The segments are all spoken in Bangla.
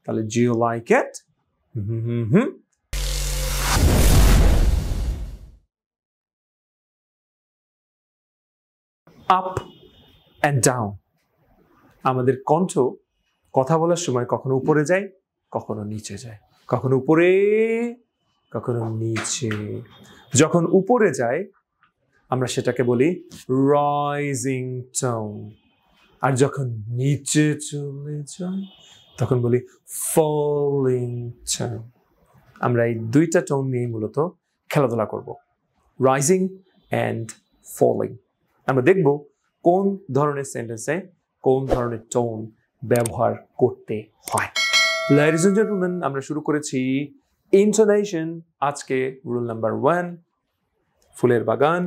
তাহলে do you like it? Up and down. আমাদের কণ্ঠ কথা বলার সময় কখনো উপরে যায়, কখনো নিচে যায়, কখনো উপরে, কখনো নিচে। যখন উপরে যায় আমরা সেটাকে বলি রাইজিং টোন, আর যখন নিচে চলে যায় তখন বলি ফলিং টোন। আমরা এই দুইটা টোন নিয়ে মূলত খেলাধুলা করব, রাইজিং অ্যান্ড ফলিং। আমরা দেখব কোন ধরনের সেন্টেন্সে কোন ধরনের টোন ব্যবহার করতে হয়। Ladies and gentlemen, আমরা শুরু করেছি ইন্টোনেশন। আজকে রুল নাম্বার 1, ফুলের বাগান।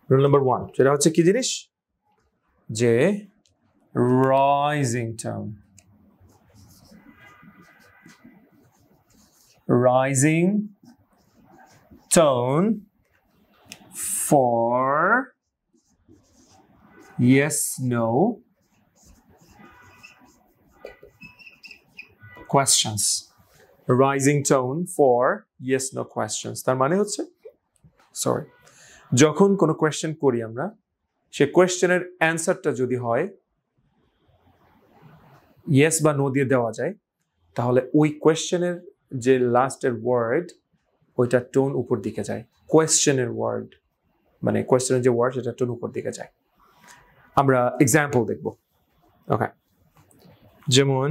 রুল নাম্বার 1 সেটা হচ্ছে কি জিনিস, যে rising tone. Rising tone for yes, no questions. Rising tone for yes, no questions. তার মানে হচ্ছে, সরি, যখন কোনো কোয়েশ্চেন করি আমরা, সে কোয়েশ্চেনের অ্যান্সারটা যদি হয় ইয়েস বা নো দিয়ে দেওয়া যায়, তাহলে ওই কোয়েশ্চেনের যে লাস্টের ওয়ার্ড ওইটা টোন উপর দিকে যায়। কোয়েশ্চেনের ওয়ার্ড মানে কোয়েশ্চেনের যে ওয়ার্ড সেটা টোন উপর দিকে যায়। আমরা এক্সাম্পল দেখব। ওকে, যেমন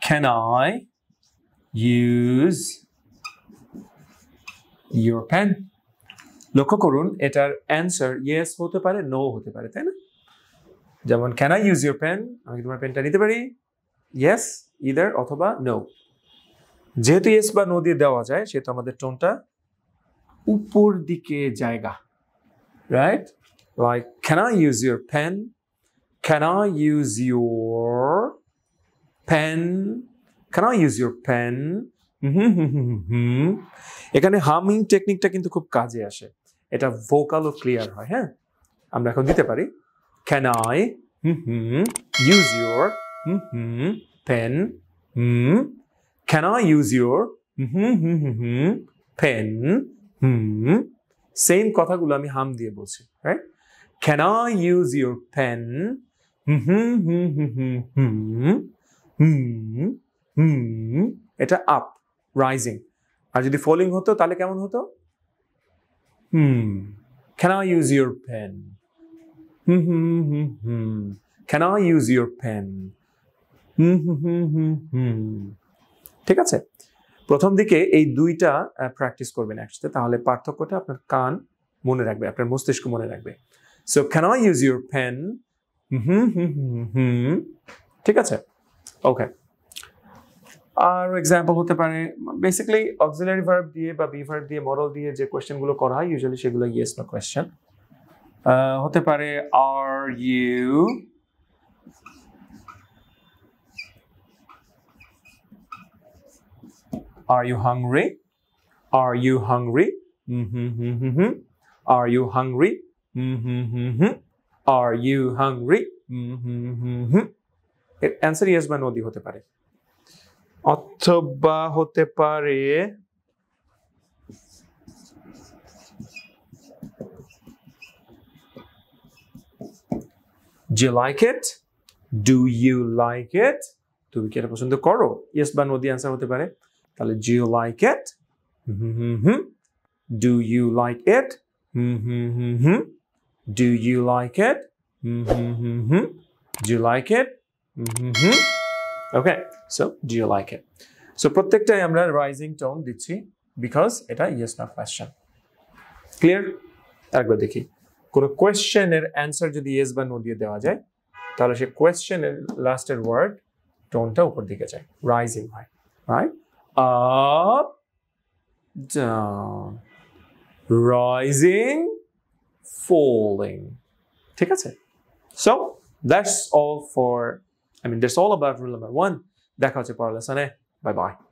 can I use your pen? লক্ষ্য করুন এটার অ্যান্সার ইয়েস হতে পারে, নো হতে পারে, তাই না? যেমন can I use your pen? আমি তোমার পেনটা নিতে পারি? ইয়েস ইদার অথবা নো। যেহেতু ইয়েস বা নো দিয়ে দেওয়া যায় সেহেতু আমাদের টোনটা উপর দিকে জায়গা, right? Like can I use your pen? Can I use your pen? Can I use your pen? এখানে হামিং টেকনিকটা কিন্তু খুব কাজে আসে, এটা ভোকালও ক্লিয়ার হয়। হ্যাঁ, আমরা এখন দিতে পারি can I use your pen? Can I use your pen? Same কথাগুলো আমি হাম দিয়ে বলছি, right? Can I use your pen? এটা আপ, রাইজিং। আর যদি ফলিং হতো তাহলে কেমন হতো? Can I use your pen? Can I use your pen? ঠিক আছে, প্রথম দিকে এই দুইটা প্র্যাকটিস করবেন একসাথে, তাহলে পার্থক্যটা আপনার কান মনে রাখবে, আপনার মস্তিষ্ক মনে রাখবে। So can I use your pen? ঠিক আছে, ওকে। আর এক্সাম্পল হতে পারে বেসিক্যালি অক্সিলারি ভার্ব দিয়ে বা বি ভার্ব দিয়ে, মডেল দিয়ে যে কোয়েশ্চেনগুলো করা হয় ইউজুয়ালি সেগুলো ইয়েস নো কোয়েশ্চেন হতে পারে। Are you hungry? Are you hungry? Are you hungry? Are you hungry? এর অ্যান্সার ইয়েস বা নো দিয়ে হতে পারে, অথবা হতে পারে Do you like it? Do you like it? তুমি কি এটা পছন্দ করো? ইয়েস বা নো দিয়ে অ্যান্সার হতে পারে, তাহলে Do you like it? Do you like it? Do you like it? Do you like it? Okay, so do you like it? So প্রত্যেকটাই আমরা রাইজিং টোন দিচ্ছি বিকজ এটা ইয়েস না কোয়েশ্চেন। ক্লিয়ার? একবার দেখি, কোনো কোয়েশ্চেনের অ্যান্সার যদি ইয়েস বা নো দিয়ে দেওয়া যায় তাহলে সে কোয়েশ্চেনের লাস্টের ওয়ার্ড টোনটা উপর দিকে যায়, রাইজিং হয়, right? Up down, rising, falling. ঠিক আছে? So that's all about rule number 1. দেখা হচ্ছে পরের লেসনে। Bye bye.